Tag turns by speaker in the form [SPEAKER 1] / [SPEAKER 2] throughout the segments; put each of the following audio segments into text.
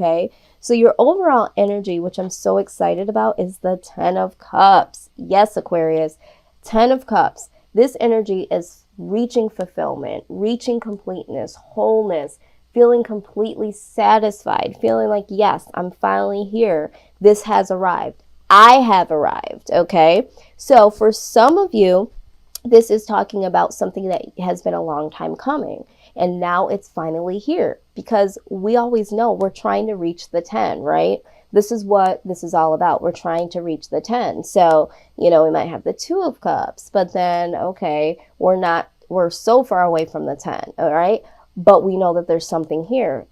[SPEAKER 1] okay? So your overall energy, which I'm so excited about, is the 10 of Cups. Yes, Aquarius, 10 of Cups. This energy is reaching fulfillment, reaching completeness, wholeness, feeling completely satisfied, feeling like, yes, I'm finally here. This has arrived. I have arrived, okay? So for some of you, this is talking about something that has been a long time coming. And now it's finally here, because we always know we're trying to reach the 10, right? This is what this is all about. We're trying to reach the 10. So, we might have the 2 of Cups, but then, okay, we're so far away from the 10, all right? But we know that there's something here.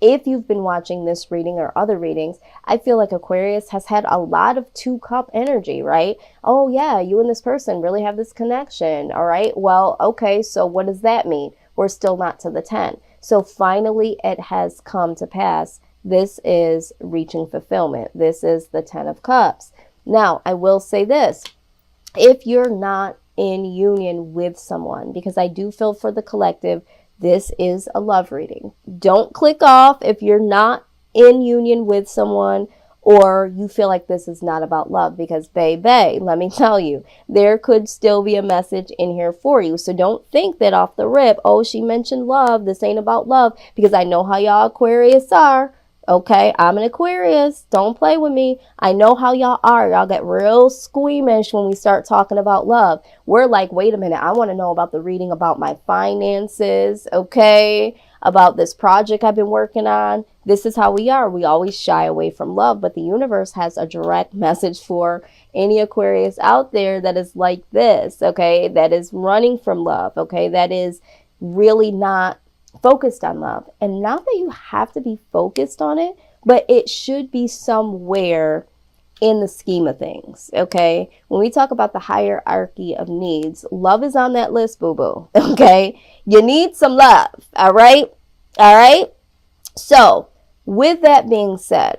[SPEAKER 1] If you've been watching this reading or other readings, I feel like Aquarius has had a lot of 2-cup energy, right? Oh yeah, you and this person really have this connection, all right? Well, okay, so what does that mean? We're still not to the 10. So finally it has come to pass. This is reaching fulfillment. This is the 10 of Cups. Now, I will say this. If you're not in union with someone, because I do feel for the collective, this is a love reading. Don't click off if you're not in union with someone or you feel like this is not about love, because baby, let me tell you, there could still be a message in here for you. So don't think that off the rip, oh, she mentioned love, this ain't about love, because I know how y'all Aquarius are. Okay, I'm an Aquarius. Don't play with me. I know how y'all are. Y'all get real squeamish when we start talking about love. We're like, wait a minute. I want to know about the reading about my finances, okay? About this project I've been working on. This is how we are. We always shy away from love, but the universe has a direct message for any Aquarius out there that is like this, okay? That is running from love, okay? That is really not focused on love. And not that you have to be focused on it, but it should be somewhere in the scheme of things, okay? When we talk about the hierarchy of needs, love is on that list, boo-boo, okay? You need some love, all right? All right? So, with that being said,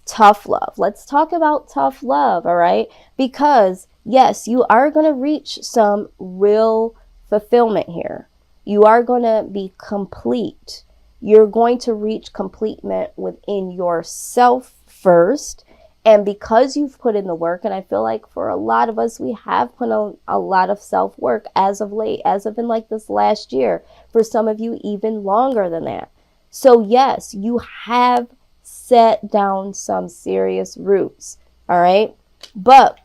[SPEAKER 1] tough love. Let's talk about tough love, all right? Because, yes, you are going to reach some real fulfillment here. You are going to be complete. You're going to reach completement within yourself first. And because you've put in the work, and I feel like for a lot of us, we have put on a lot of self-work as of late, as of in like this last year. For some of you, even longer than that. So yes, you have set down some serious roots. All right. But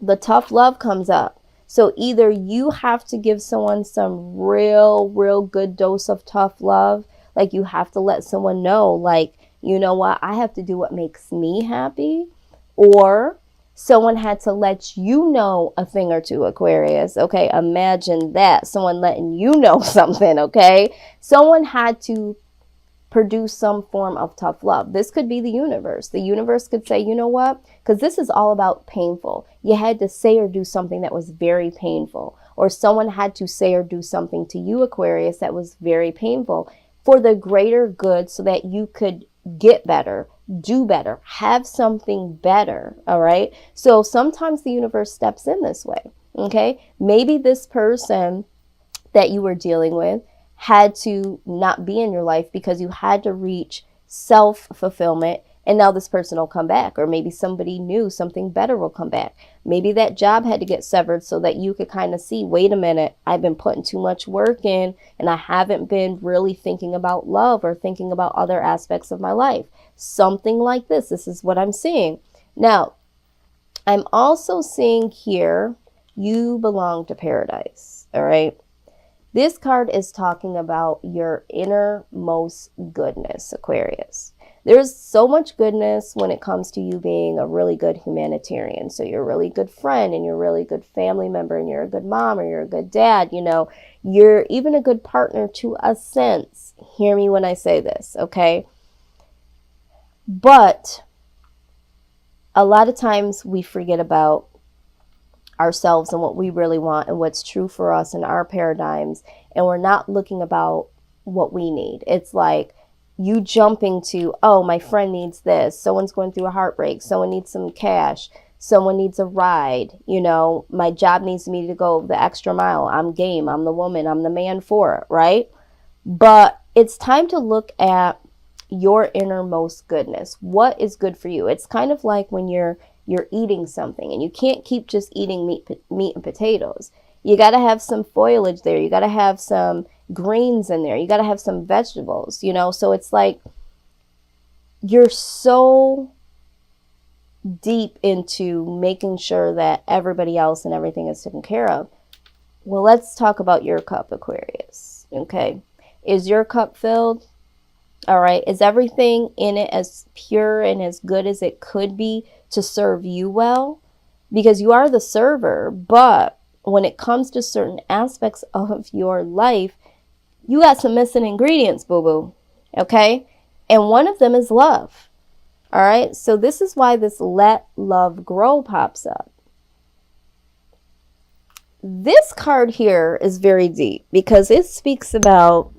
[SPEAKER 1] the tough love comes up. So either you have to give someone some real good dose of tough love. Like you have to let someone know, like, you know what, I have to do what makes me happy. Or someone had to let you know a thing or two, Aquarius. Okay, imagine that. Someone letting you know something, okay? Someone had to produce some form of tough love. This could be the universe. The universe could say, you know what? Because this is all about painful. You had to say or do something that was very painful. Or someone had to say or do something to you, Aquarius, that was very painful for the greater good so that you could get better, do better, have something better. All right. So sometimes the universe steps in this way. Okay. Maybe this person that you were dealing with had to not be in your life because you had to reach self-fulfillment, and now this person will come back. Or maybe somebody new, something better will come back. Maybe that job had to get severed so that you could kind of see, wait a minute, I've been putting too much work in and I haven't been really thinking about love or thinking about other aspects of my life. Something like this. This is what I'm seeing. Now, I'm also seeing here, you belong to paradise. All right. This card is talking about your innermost goodness, Aquarius. There's so much goodness when it comes to you being a really good humanitarian. So you're a really good friend and you're a really good family member and you're a good mom or you're a good dad. You know, you're even a good partner to a sense. Hear me when I say this, okay? But a lot of times we forget about ourselves and what we really want and what's true for us in our paradigms, and we're not looking about what we need. It's like you jumping to, oh, my friend needs this, someone's going through a heartbreak, someone needs some cash, someone needs a ride, you know, my job needs me to go the extra mile, I'm game, I'm the woman, I'm the man for it, right? But it's time to look at your innermost goodness. What is good for you? It's kind of like when you're eating something and you can't keep just eating meat and potatoes. You got to have some foliage there. You got to have some greens in there. You got to have some vegetables, you know? So it's like you're so deep into making sure that everybody else and everything is taken care of. Well, let's talk about your cup, Aquarius. Okay. Is your cup filled? All right. Is everything in it as pure and as good as it could be to serve you well? Because you are the server, but when it comes to certain aspects of your life, you got some missing ingredients, boo-boo. Okay? And one of them is love. All right? So this is why this let love grow pops up. This card here is very deep because it speaks about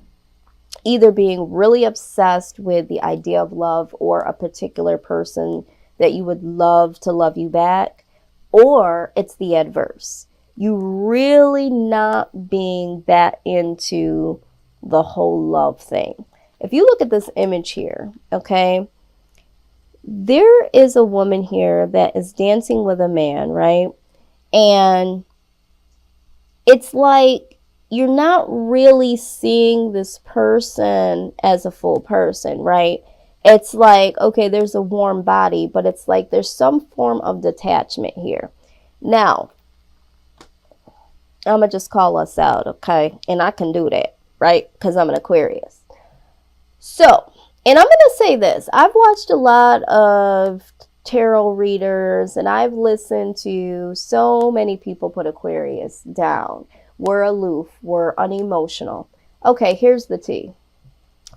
[SPEAKER 1] either being really obsessed with the idea of love or a particular person that you would love to love you back, or it's the adverse. You really not being that into the whole love thing. If you look at this image here, okay, there is a woman here that is dancing with a man, right? And it's like you're not really seeing this person as a full person, right? It's like, okay, there's a warm body, but it's like there's some form of detachment here. Now, I'm going to just call us out, okay? And I can do that, right? Because I'm an Aquarius. So, and I'm going to say this. I've watched a lot of tarot readers, and I've listened to so many people put Aquarius down. We're aloof. We're unemotional. Okay, here's the tea.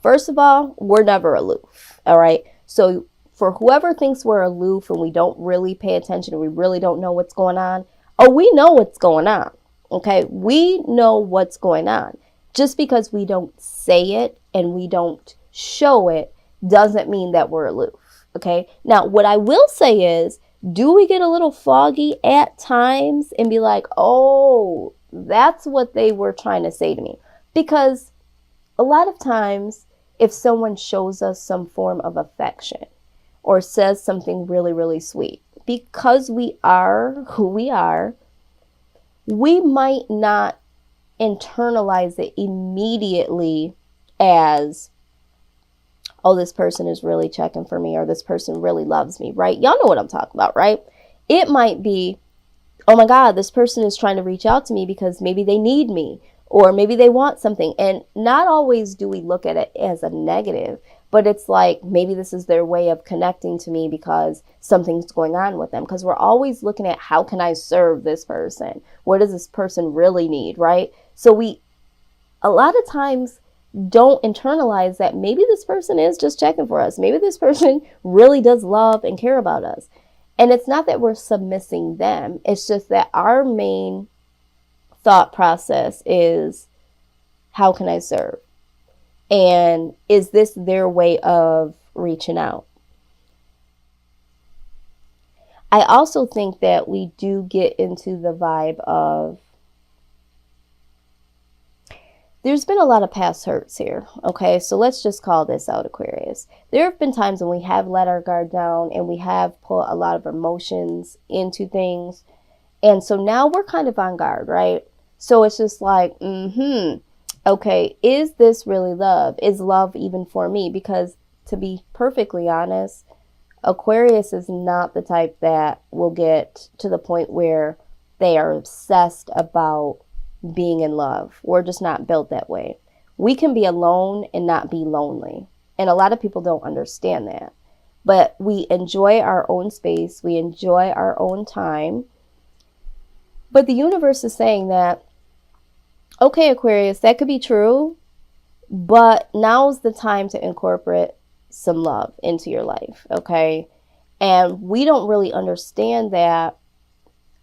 [SPEAKER 1] First of all, we're never aloof, all right? So for whoever thinks we're aloof and we don't really pay attention and we really don't know what's going on, oh, we know what's going on, okay? We know what's going on. Just because we don't say it and we don't show it doesn't mean that we're aloof, okay? Now, what I will say is, do we get a little foggy at times and be like, oh, that's what they were trying to say to me? Because a lot of times, if someone shows us some form of affection or says something really, really sweet, because we are who we are, we might not internalize it immediately as, oh, this person is really checking for me or this person really loves me, right? Y'all know what I'm talking about, right? It might be, oh my God, this person is trying to reach out to me because maybe they need me. Or maybe they want something. And not always do we look at it as a negative, but it's like maybe this is their way of connecting to me because something's going on with them. Because we're always looking at, how can I serve this person? What does this person really need, right? So we, a lot of times, don't internalize that maybe this person is just checking for us. Maybe this person really does love and care about us. And it's not that we're submissing them. It's just that our main thought process is, how can I serve? And is this their way of reaching out? I also think that we do get into the vibe of, there's been a lot of past hurts here. Okay, so let's just call this out, Aquarius. There have been times when we have let our guard down and we have put a lot of emotions into things. And so now we're kind of on guard, right? So it's just like, okay, is this really love? Is love even for me? Because to be perfectly honest, Aquarius is not the type that will get to the point where they are obsessed about being in love. We're just not built that way. We can be alone and not be lonely. And a lot of people don't understand that. But we enjoy our own space. We enjoy our own time. But the universe is saying that, okay, Aquarius, that could be true, but now's the time to incorporate some love into your life, okay? And we don't really understand that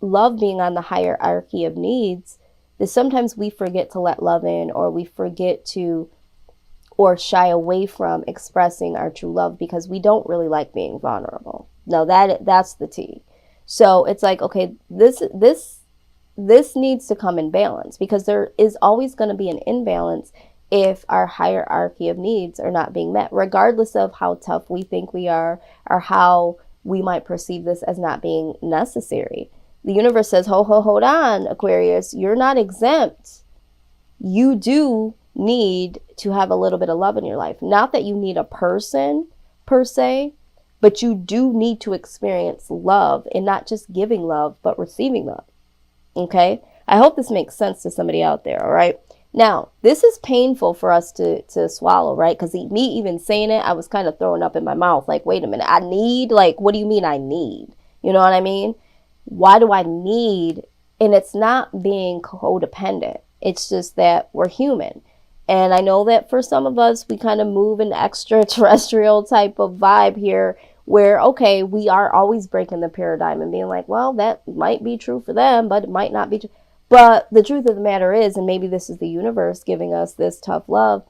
[SPEAKER 1] love being on the hierarchy of needs, that sometimes we forget to let love in, or we forget to, or shy away from expressing our true love because we don't really like being vulnerable. Now that's the tea. So it's like, okay, this needs to come in balance, because there is always going to be an imbalance if our hierarchy of needs are not being met, regardless of how tough we think we are or how we might perceive this as not being necessary. The universe says, hold on, Aquarius, you're not exempt. You do need to have a little bit of love in your life. Not that you need a person per se, but you do need to experience love, and not just giving love, but receiving love. Okay? I hope this makes sense to somebody out there, all right? Now, this is painful for us to swallow, right? Because me even saying it, I was kind of throwing up in my mouth. Like, wait a minute, I need? Like, what do you mean I need? You know what I mean? Why do I need? And it's not being codependent. It's just that we're human. And I know that for some of us, we kind of move an extraterrestrial type of vibe here where, okay, we are always breaking the paradigm and being like, well, that might be true for them, but it might not be true. But the truth of the matter is, and maybe this is the universe giving us this tough love,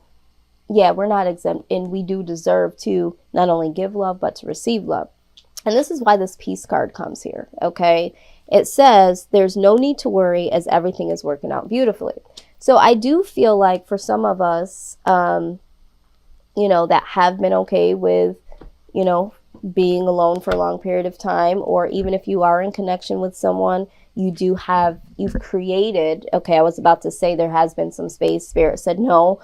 [SPEAKER 1] yeah, we're not exempt, and we do deserve to not only give love, but to receive love. And this is why this peace card comes here, okay? It says there's no need to worry as everything is working out beautifully. So I do feel like for some of us, you know, that have been okay with, you know, being alone for a long period of time, or even if you are in connection with someone, you've created, okay, I was about to say there has been some space. Spirit said, no,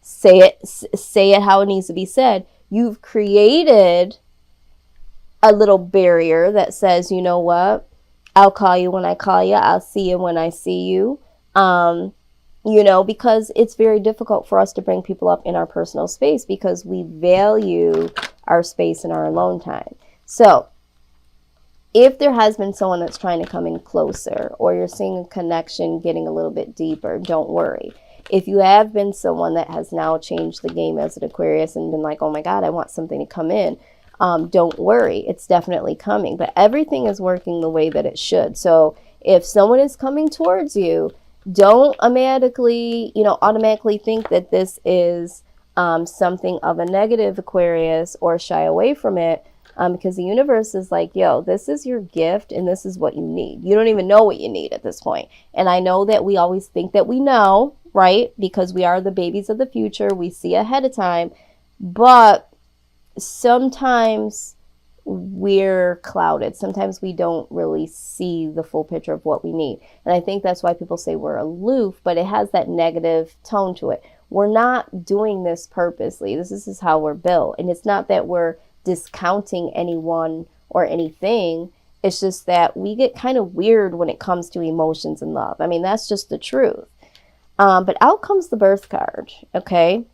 [SPEAKER 1] say it how it needs to be said. You've created a little barrier that says, you know what, I'll call you when I call you. I'll see you when I see you. You know, because it's very difficult for us to bring people up in our personal space because we value our space and our alone time. So if there has been someone that's trying to come in closer, or you're seeing a connection getting a little bit deeper, don't worry. If you have been someone that has now changed the game as an Aquarius and been like, oh my God, I want something to come in, don't worry. It's definitely coming. But everything is working the way that it should. So if someone is coming towards you, don't automatically think that this is something of a negative, Aquarius, or shy away from it. Because the universe is like, yo, this is your gift and this is what you need. You don't even know what you need at this point. And I know that we always think that we know, right? Because we are the babies of the future. We see ahead of time. But sometimes we're clouded. Sometimes we don't really see the full picture of what we need. And I think that's why people say we're aloof, but it has that negative tone to it. We're not doing this purposely. This is how we're built. And it's not that we're discounting anyone or anything. It's just that we get kind of weird when it comes to emotions and love. I mean, that's just the truth. But out comes the birth card, okay?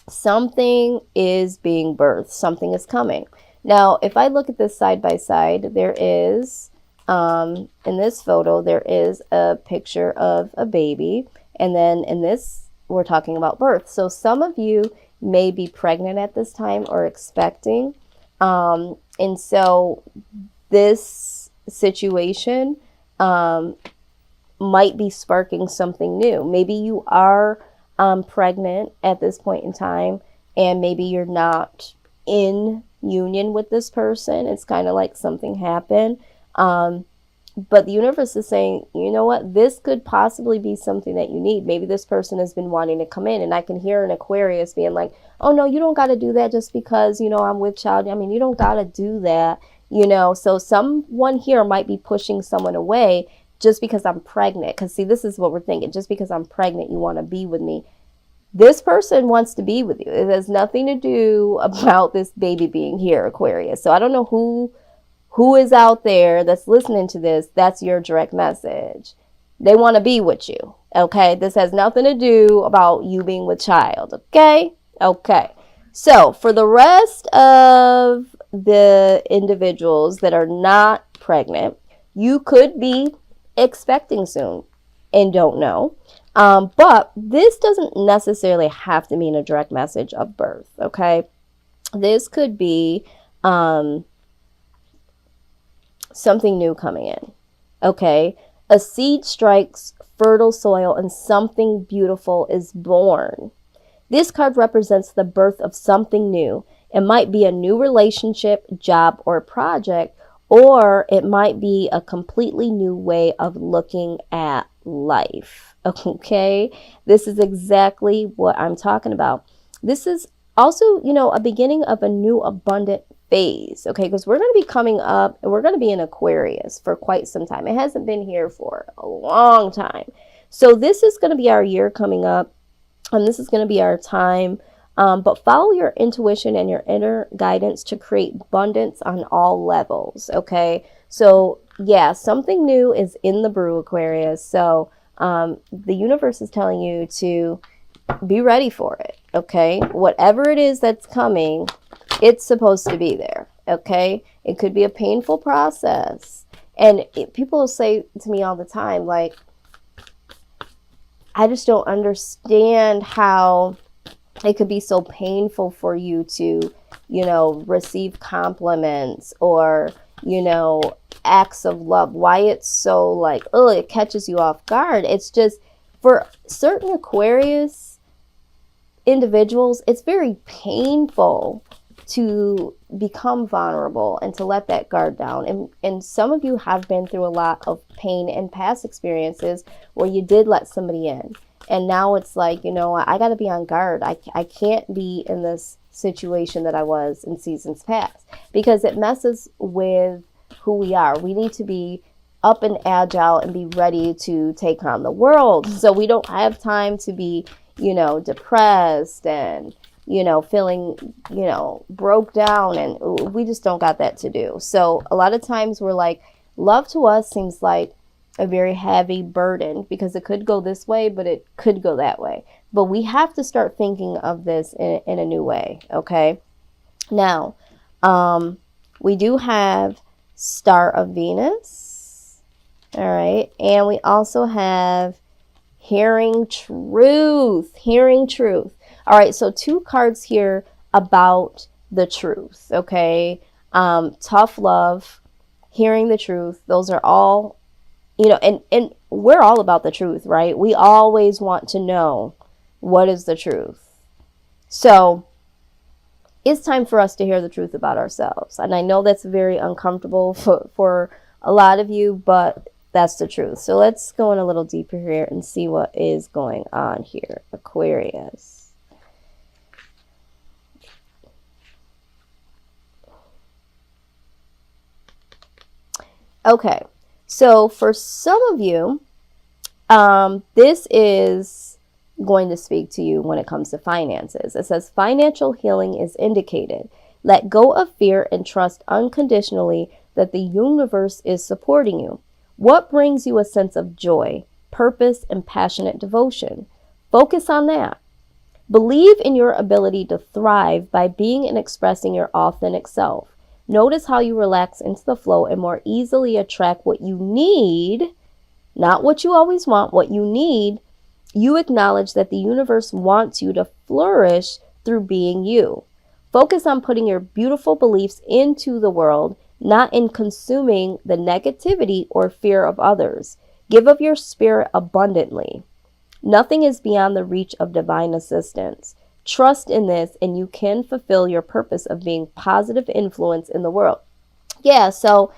[SPEAKER 1] Something is being birthed. Something is coming. Now, if I look at this side by side, there is, in this photo, there is a picture of a baby. And then in this, we're talking about birth. So some of you may be pregnant at this time or expecting. And so this situation might be sparking something new. Maybe you are pregnant at this point in time, and maybe you're not in union with this person. It's kind of like something happened. But the universe is saying, you know what, this could possibly be something that you need. Maybe this person has been wanting to come in, and I can hear an Aquarius being like, oh no, you don't got to do that just because, you know, I'm with child. I mean, you don't got to do that, you know. So someone here might be pushing someone away just because I'm pregnant. Because see, this is what we're thinking. Just because I'm pregnant, you want to be with me. This person wants to be with you. It has nothing to do about this baby being here, Aquarius. So I don't know who is out there that's listening to this. That's your direct message. They want to be with you. Okay. This has nothing to do about you being with child. Okay. Okay. So for the rest of the individuals that are not pregnant, you could be expecting soon and don't know. But this doesn't necessarily have to mean a direct message of birth. Okay. This could be, something new coming in. Okay. A seed strikes fertile soil and something beautiful is born. This card represents the birth of something new. It might be a new relationship, job, or project, or it might be a completely new way of looking at life. Okay, this is exactly what I'm talking about. This is also, you know, a beginning of a new abundant phase. Okay, because we're going to be coming up, we're going to be in Aquarius for quite some time. It hasn't been here for a long time. So this is going to be our year coming up, and this is going to be our time. But follow your intuition and your inner guidance to create abundance on all levels. Okay, so yeah, something new is in the brew, Aquarius. So the universe is telling you to be ready for it. Okay, whatever it is that's coming, it's supposed to be there. Okay, it could be a painful process, and people say to me all the time, like, I just don't understand how it could be so painful for you to, you know, receive compliments or, you know, acts of love. Why it's so like, oh, it catches you off guard. It's just for certain Aquarius individuals, it's very painful to become vulnerable and to let that guard down. And some of you have been through a lot of pain and past experiences where you did let somebody in. And now it's like, you know, I got to be on guard. I can't be in this situation that I was in seasons past, because it messes with who we are. We need to be up and agile and be ready to take on the world. So we don't have time to be, you know, depressed and, you know, feeling, you know, broke down, and we just don't got that to do. So a lot of times we're like, love to us seems like a very heavy burden, because it could go this way, but it could go that way. But we have to start thinking of this in a new way. Okay. Now, we do have Star of Venus. All right. And we also have Hearing Truth. Hearing Truth. All right. So 2 cards here about the truth. Okay. Tough love, hearing the truth. Those are all, you know, and we're all about the truth, right? We always want to know what is the truth. So it's time for us to hear the truth about ourselves. And I know that's very uncomfortable for a lot of you, but that's the truth. So let's go in a little deeper here and see what is going on here. Aquarius. Okay. So for some of you, this is going to speak to you when it comes to finances. It says financial healing is indicated. Let go of fear and trust unconditionally that the universe is supporting you. What brings you a sense of joy, purpose, and passionate devotion? Focus on that. Believe in your ability to thrive by being and expressing your authentic self. Notice how you relax into the flow and more easily attract what you need, not what you always want, what you need. You acknowledge that the universe wants you to flourish through being you. Focus on putting your beautiful beliefs into the world, not in consuming the negativity or fear of others. Give of your spirit abundantly. Nothing is beyond the reach of divine assistance. Trust in this, and you can fulfill your purpose of being positive influence in the world. Yeah, so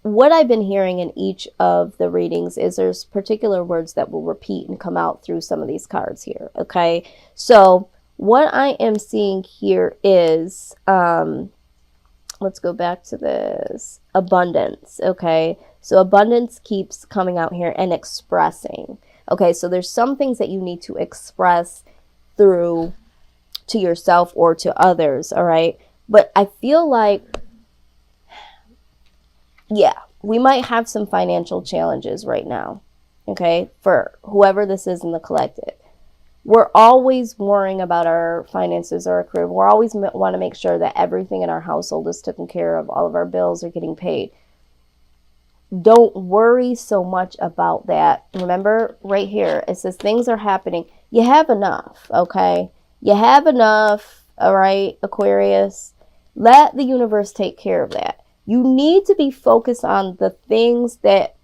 [SPEAKER 1] what I've been hearing in each of the readings is there's particular words that will repeat and come out through some of these cards here. Okay, so what I am seeing here is, let's go back to this, abundance. Okay, so abundance keeps coming out here, and expressing. Okay, so there's some things that you need to express through to yourself or to others. All right, but I feel like, yeah, we might have some financial challenges right now. Okay, for whoever this is in the collective. We're always worrying about our finances or our career. We're always want to make sure that everything in our household is taken care of. All of our bills are getting paid. Don't worry so much about that. Remember right here, it says things are happening. You have enough, okay? You have enough, all right, Aquarius? Let the universe take care of that. You need to be focused on the things that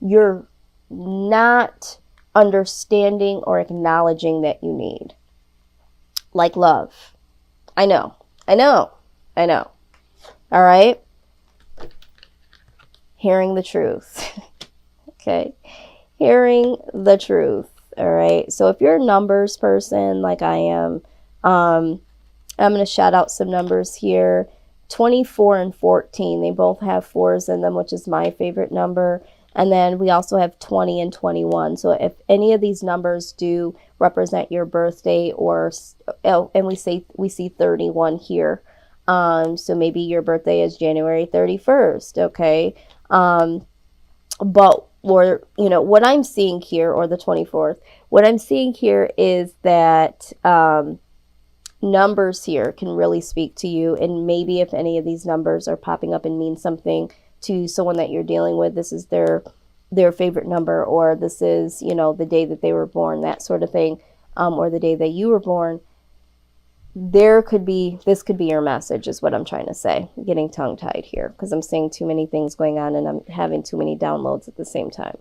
[SPEAKER 1] you're not understanding or acknowledging that you need. Like love. I know. All right? hearing the truth. Okay, hearing the truth. All right, so if you're a numbers person like I am, I'm going to shout out some numbers here. 24 and 14, they both have fours in them, which is my favorite number. And then we also have 20 and 21. So if any of these numbers do represent your birthday, or and we see 31 here. So maybe your birthday is January 31st, okay? But, or, you know, what I'm seeing here, or the 24th, what I'm seeing here is that numbers here can really speak to you. And maybe if any of these numbers are popping up and mean something to someone that you're dealing with, this is their favorite number, or this is, you know, the day that they were born, that sort of thing, or the day that you were born. This could be your message, is what I'm trying to say. I'm getting tongue-tied here because I'm seeing too many things going on and I'm having too many downloads at the same time.